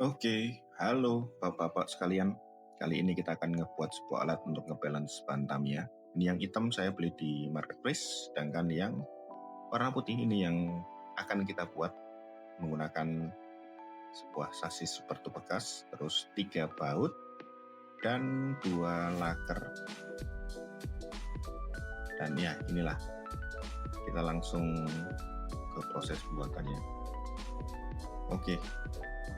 Oke, halo bapak-bapak sekalian. Kali ini kita akan ngebuat sebuah alat untuk ngebalance ban Tamiya. Ini yang hitam saya beli di marketplace, sedangkan yang warna putih ini yang akan kita buat menggunakan sebuah sasis super bekas, terus 3 baut dan 2 laker. Dan ya inilah, kita langsung ke proses pembuatannya. Oke.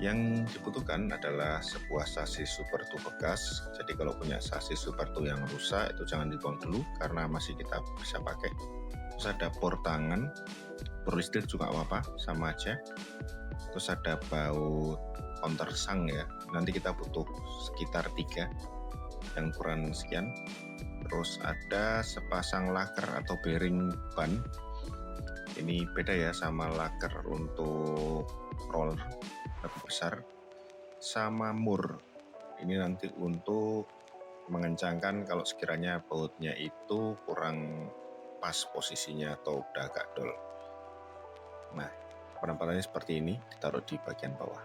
Yang dibutuhkan adalah sebuah sasis Super 2 bekas. Jadi kalau punya sasis Super 2 yang rusak itu jangan dibuang dulu karena masih kita bisa pakai. Terus ada por tangan, por listrik juga apa-apa, sama aja. Terus ada baut counter sang ya. Nanti kita butuh sekitar 3 yang ukuran sekian. Terus ada sepasang laker atau bearing ban. Ini beda ya sama laker untuk roller lebih besar, sama mur. Ini nanti untuk mengencangkan kalau sekiranya bautnya itu kurang pas posisinya atau udah agak dol. Nah, penempatannya seperti ini, ditaruh di bagian bawah.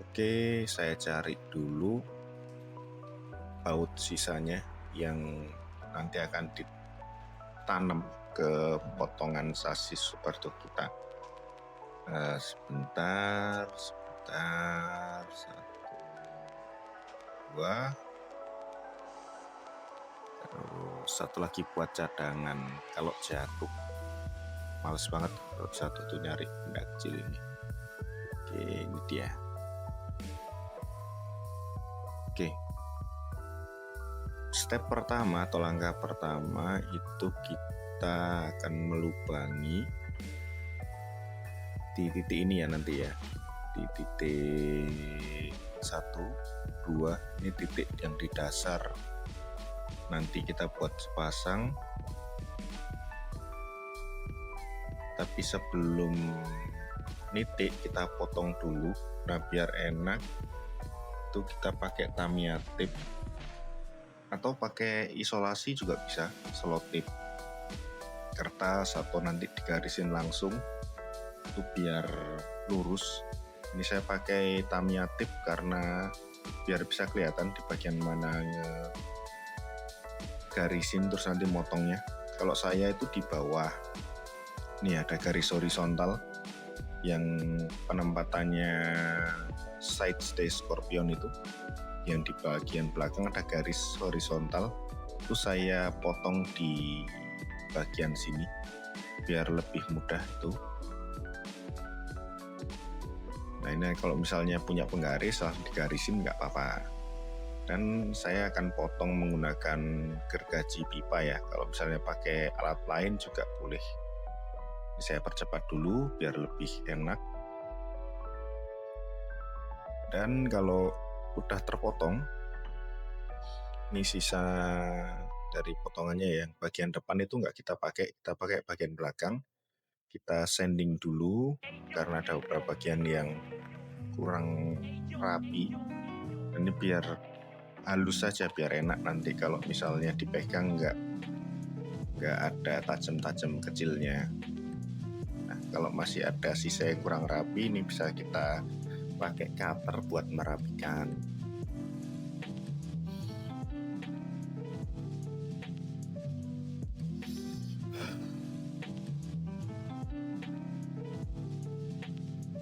Oke, saya cari dulu baut sisanya yang nanti akan ditanam ke potongan sasis Super 2 kita. Sebentar, 1, 2, terus satu lagi buat cadangan kalau jatuh. Males banget kalau jatuh tuh nyari benda kecil ini. Oke, ini dia. Oke, step pertama atau langkah pertama itu kita akan melubangi di titik ini ya nanti ya, di titik 1, 2, ini titik yang di dasar. Nanti kita buat sepasang, tapi sebelum nitik kita potong dulu. Nah biar enak itu kita pakai Tamiya tip atau pakai isolasi juga bisa, selotip kertas atau nanti digarisin langsung itu biar lurus. Ini saya pakai Tamiya tip karena biar bisa kelihatan di bagian mana garisin terus nanti motongnya. Kalau saya itu di bawah, nih ada garis horizontal yang penempatannya side stay scorpion itu, yang di bagian belakang ada garis horizontal, itu saya potong di bagian sini biar lebih mudah itu. Nah ini kalau misalnya punya penggaris langsung digarisin nggak apa-apa. Dan saya akan potong menggunakan gergaji pipa ya. Kalau misalnya pakai alat lain juga boleh. Ini saya percepat dulu biar lebih enak. Dan kalau udah terpotong, ini sisa dari potongannya ya, bagian depan itu nggak kita pakai bagian belakang. Kita sanding dulu karena ada beberapa bagian yang kurang rapi. Ini biar halus saja, biar enak nanti kalau misalnya dipegang nggak ada tajam-tajam kecilnya. Nah kalau masih ada sisa yang kurang rapi, ini bisa kita pakai cutter buat merapikan.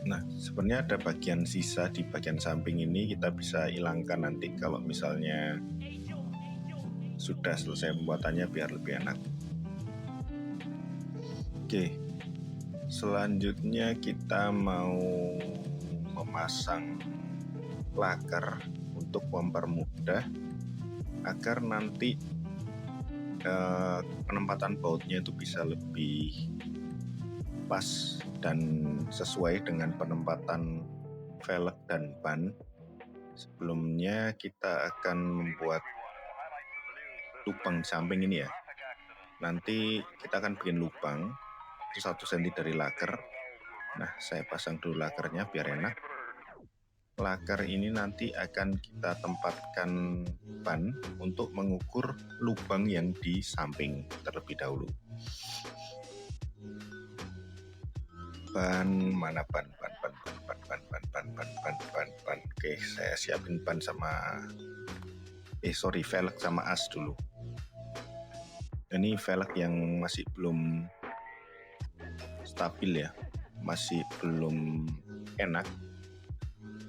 Nah sebenarnya ada bagian sisa di bagian samping ini, kita bisa hilangkan nanti kalau misalnya sudah selesai pembuatannya biar lebih enak. Oke, selanjutnya kita mau memasang laker untuk mempermudah agar nanti penempatan bautnya itu bisa lebih pas dan sesuai dengan penempatan velg dan ban. Sebelumnya kita akan membuat lubang samping ini ya. Nanti kita akan bikin lubang itu 1 cm dari laker. Nah saya pasang dulu lakernya biar enak. Laker ini nanti akan kita tempatkan ban untuk mengukur lubang yang di samping terlebih dahulu. Ban mana ban Oke, saya siapin ban sama velg sama as dulu. Ini velg yang masih belum stabil ya, masih belum enak.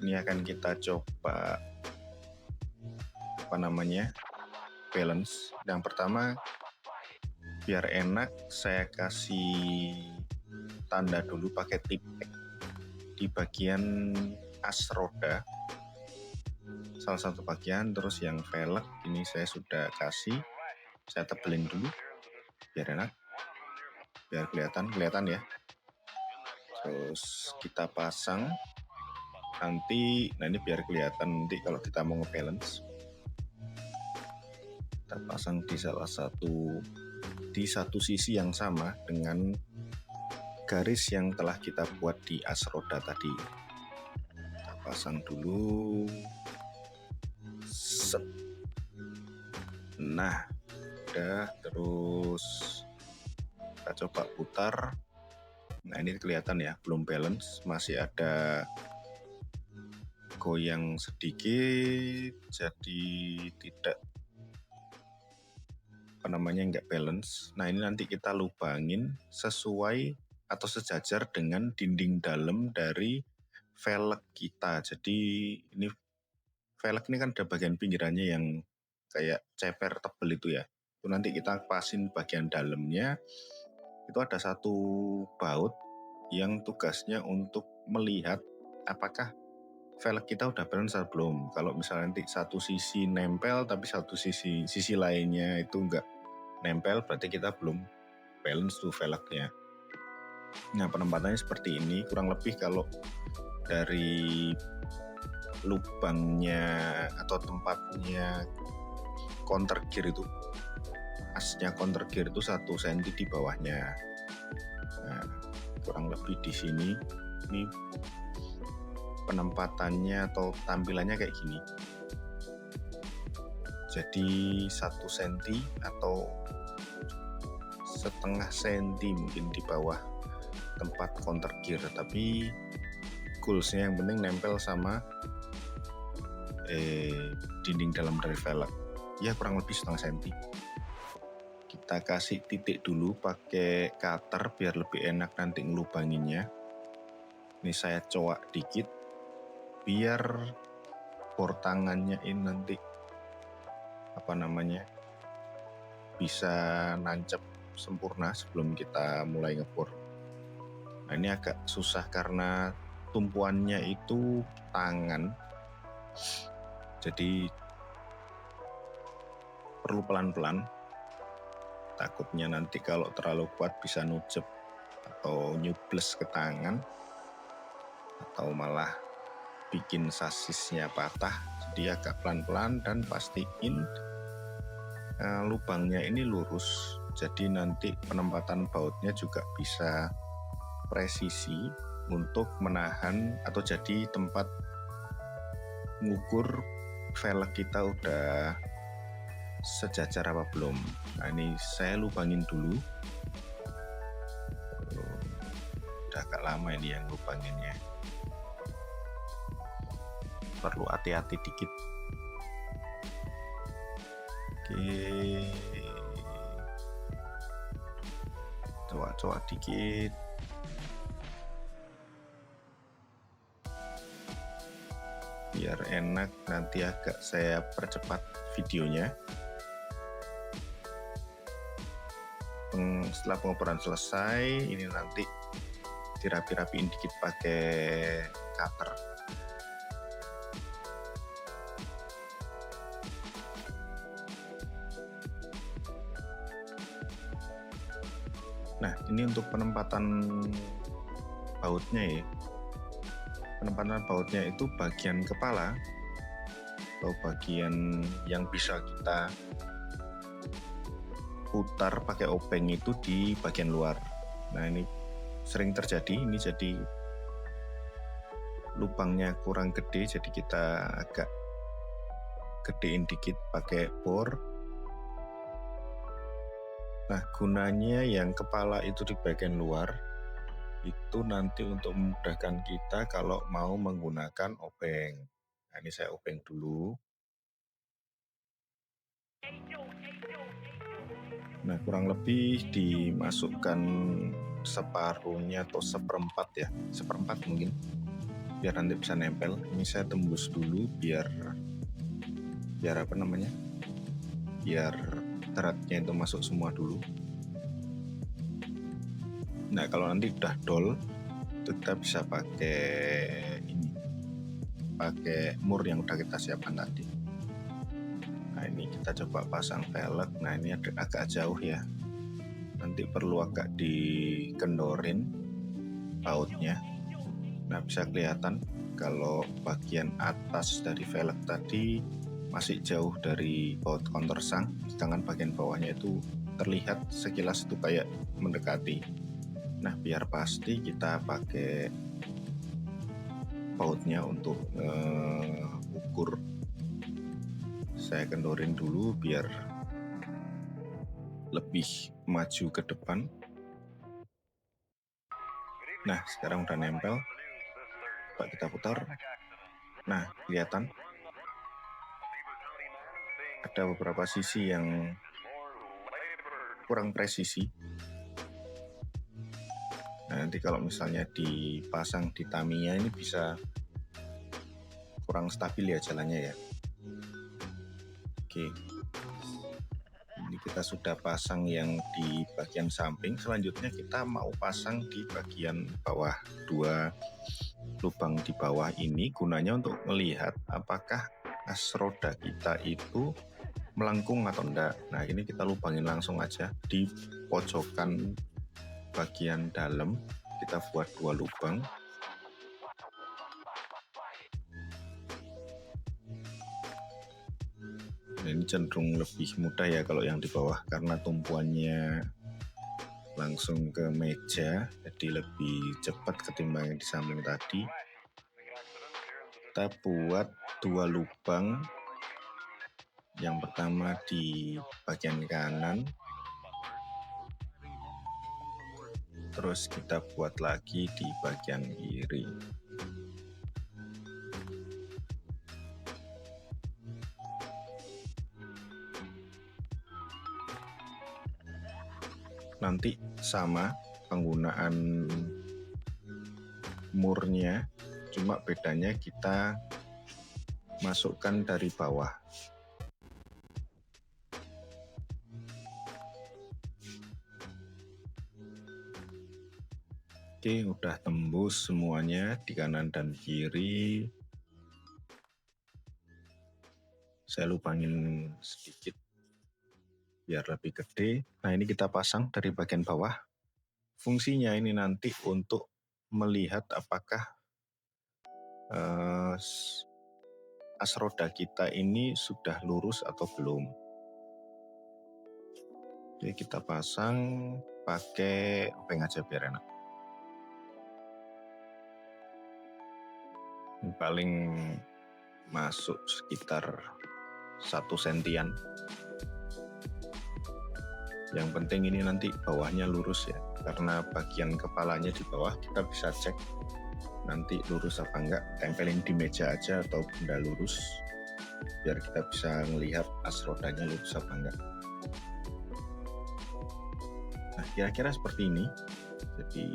Ini akan kita coba balance. Yang pertama, biar enak saya kasih tanda dulu pakai tip di bagian as roda, salah satu bagian. Terus yang velg ini saya sudah kasih, saya tebelin dulu biar enak, biar kelihatan ya. Terus kita pasang nanti, ini biar kelihatan nanti kalau kita mau ngebalance. Kita pasang di satu sisi yang sama dengan garis yang telah kita buat di as roda tadi. Kita pasang dulu. Set. Nah, udah. Terus kita coba putar. Nah, ini kelihatan ya, belum balance, masih ada goyang sedikit, jadi tidak nggak balance. Nah, ini nanti kita lubangin sesuai atau sejajar dengan dinding dalam dari velg kita. Jadi ini velg ini kan ada bagian pinggirannya yang kayak ceper tebel itu ya. Itu nanti kita pasin bagian dalamnya. Itu ada satu baut yang tugasnya untuk melihat apakah velg kita udah balance atau belum. Kalau misalnya nanti satu sisi nempel tapi satu sisi lainnya itu enggak nempel, berarti kita belum balance tuh velgnya. Nah, penempatannya seperti ini kurang lebih. Kalau dari lubangnya atau tempatnya counter gear itu, asnya counter gear itu 1 cm di bawahnya. Nah, kurang lebih di sini. Ini penempatannya atau tampilannya kayak gini. Jadi 1 cm atau setengah senti mungkin di bawah tempat counter gear, tapi goalsnya yang penting nempel sama dinding dalam dari velg ya, kurang lebih setengah senti. Kita kasih titik dulu pakai cutter biar lebih enak nanti ngelubanginnya. Ini saya coak dikit biar bor tangannya ini nanti bisa nancep sempurna sebelum kita mulai ngebor. Nah, ini agak susah karena tumpuannya itu tangan, jadi perlu pelan-pelan. Takutnya nanti kalau terlalu kuat bisa nucep atau nyubles ke tangan, atau malah bikin sasisnya patah. Jadi agak pelan-pelan dan pastiin lubangnya ini lurus. Jadi nanti penempatan bautnya juga bisa presisi untuk menahan atau jadi tempat ngukur velg kita udah sejajar apa belum. Nah, ini saya lubangin dulu. Udah agak lama ini yang lubanginnya, perlu hati-hati dikit. Oke, coba dikit. Biar enak, nanti agak saya percepat videonya. Setelah pengukuran selesai, ini nanti dirapi-rapiin dikit pakai cutter. Nah, ini untuk penempatan bautnya ya. Penempatan bautnya itu bagian kepala atau bagian yang bisa kita putar pakai obeng itu di bagian luar. Nah, ini sering terjadi, ini jadi lubangnya kurang gede, jadi kita agak gedein dikit pakai bor. Nah, gunanya yang kepala itu di bagian luar itu nanti untuk memudahkan kita kalau mau menggunakan obeng. Nah, ini saya obeng dulu. Nah, kurang lebih dimasukkan separuhnya atau seperempat ya, seperempat mungkin, biar nanti bisa nempel. Ini saya tembus dulu biar apa namanya, biar teratnya itu masuk semua dulu. Nah, kalau nanti udah dol, itu kita bisa pakai ini, pakai mur yang udah kita siapkan tadi. Nah, ini kita coba pasang velg. Nah, ini agak jauh ya, nanti perlu agak dikendorin bautnya. Nah, bisa kelihatan kalau bagian atas dari velg tadi masih jauh dari baut countersunk, sedangkan bagian bawahnya itu terlihat sekilas itu kayak mendekati. Nah, biar pasti kita pakai bautnya untuk ukur. Saya kendorin dulu biar lebih maju ke depan. Nah, sekarang udah nempel. Coba kita putar. Nah, kelihatan ada beberapa sisi yang kurang presisi. Nah, nanti kalau misalnya dipasang di Tamiya ini bisa kurang stabil ya jalannya ya. Oke, ini kita sudah pasang yang di bagian samping. Selanjutnya kita mau pasang di bagian bawah, 2 lubang di bawah ini gunanya untuk melihat apakah as roda kita itu melengkung atau enggak. Nah, ini kita lubangin langsung aja di pojokan bagian dalam, kita buat 2 lubang. Nah, ini cenderung lebih mudah ya kalau yang di bawah karena tumpuannya langsung ke meja, jadi lebih cepat ketimbang yang di samping tadi. Kita buat 2 lubang. Yang pertama di bagian kanan, terus kita buat lagi di bagian kiri. Nanti sama penggunaan murnya, cuma bedanya kita masukkan dari bawah. Oke, udah tembus semuanya di kanan dan kiri. Saya lubangin sedikit biar lebih gede. Nah, ini kita pasang dari bagian bawah. Fungsinya ini nanti untuk melihat apakah as roda kita ini sudah lurus atau belum. Oke, kita pasang pakai obeng aja biar enak. Ini paling masuk sekitar 1 sentian. Yang penting ini nanti bawahnya lurus ya, karena bagian kepalanya di bawah kita bisa cek nanti lurus apa enggak, tempelin di meja aja atau benda lurus biar kita bisa melihat as rodanya lurus apa enggak. Nah, kira-kira seperti ini. Jadi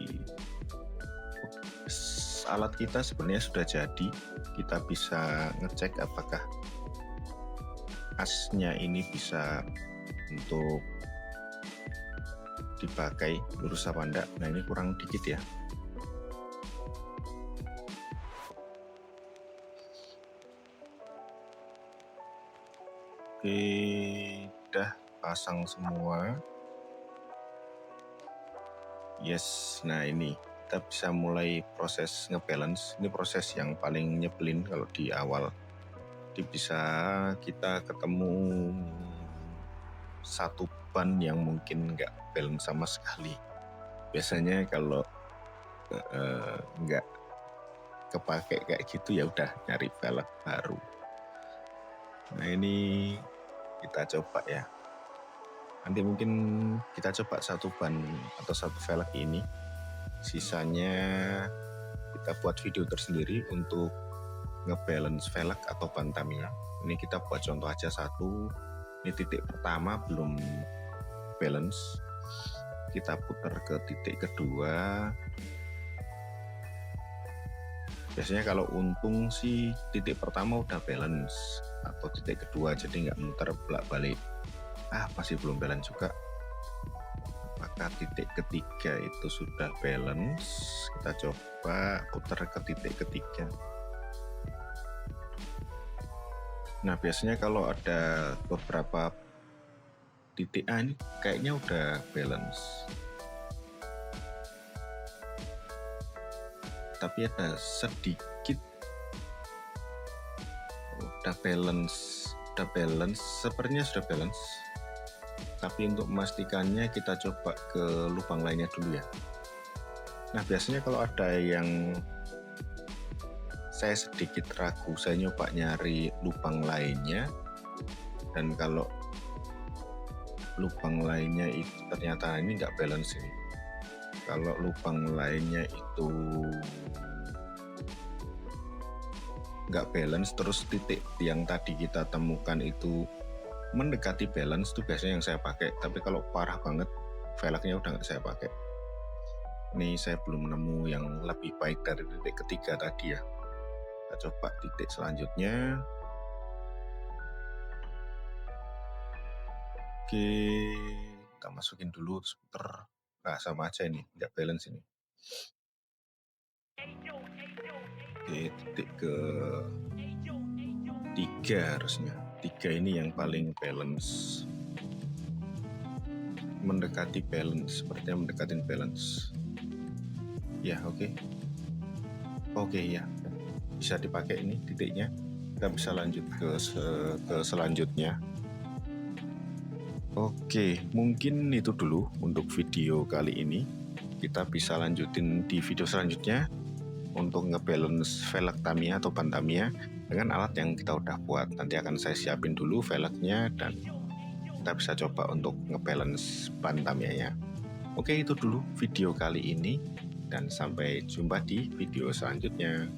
alat kita sebenarnya sudah jadi, kita bisa ngecek apakah asnya ini bisa untuk dipakai lurus apa enggak. Nah, ini kurang dikit ya. Oke, udah pasang semua. Yes, nah ini kita bisa mulai proses ngebalance. Ini proses yang paling nyebelin kalau di awal. Jadi bisa kita ketemu satu ban yang mungkin nggak balance sama sekali. Biasanya kalau nggak kepake kayak gitu ya udah nyari velg baru. Nah, ini kita coba ya. Nanti mungkin kita coba satu ban atau satu velg ini. Sisanya kita buat video tersendiri untuk ngebalance velg atau ban Tamiya. Ini kita buat contoh aja satu. Ini titik pertama belum balance, kita putar ke titik kedua. Biasanya kalau untung sih titik pertama udah balance atau titik kedua, jadi nggak muter bolak-balik. Masih belum balance juga. Apakah titik ketiga itu sudah balance? Kita coba putar ke titik ketiga. Nah, biasanya kalau ada beberapa titik ini kayaknya udah balance. Tapi ada sedikit udah balance, sepertinya sudah balance. Tapi untuk memastikannya kita coba ke lubang lainnya dulu ya. Nah, biasanya kalau ada yang saya sedikit ragu, saya nyoba nyari lubang lainnya, dan kalau lubang lainnya itu ternyata ini nggak balance ini. Kalau lubang lainnya itu nggak balance, terus titik yang tadi kita temukan itu mendekati balance, itu biasanya yang saya pakai. Tapi kalau parah banget, velgnya udah nggak saya pakai. Ini saya belum nemu yang lebih baik dari titik ketiga tadi ya. Kita coba titik selanjutnya. Oke, kita masukin dulu skuter. Nah, sama aja ini, nggak balance ini. Oke, titik ke 3 harusnya. 3 ini yang paling balance. Mendekati balance, sepertinya mendekati balance. Ya, oke. Oke, ya. Bisa dipakai ini titiknya. Kita bisa lanjut ke selanjutnya. Oke, mungkin itu dulu untuk video kali ini. Kita bisa lanjutin di video selanjutnya untuk ngebalance velg Tamiya atau ban Tamiya dengan alat yang kita udah buat. Nanti akan saya siapin dulu velgnya dan kita bisa coba untuk ngebalance ban Tamiya-nya. Oke, itu dulu video kali ini dan sampai jumpa di video selanjutnya.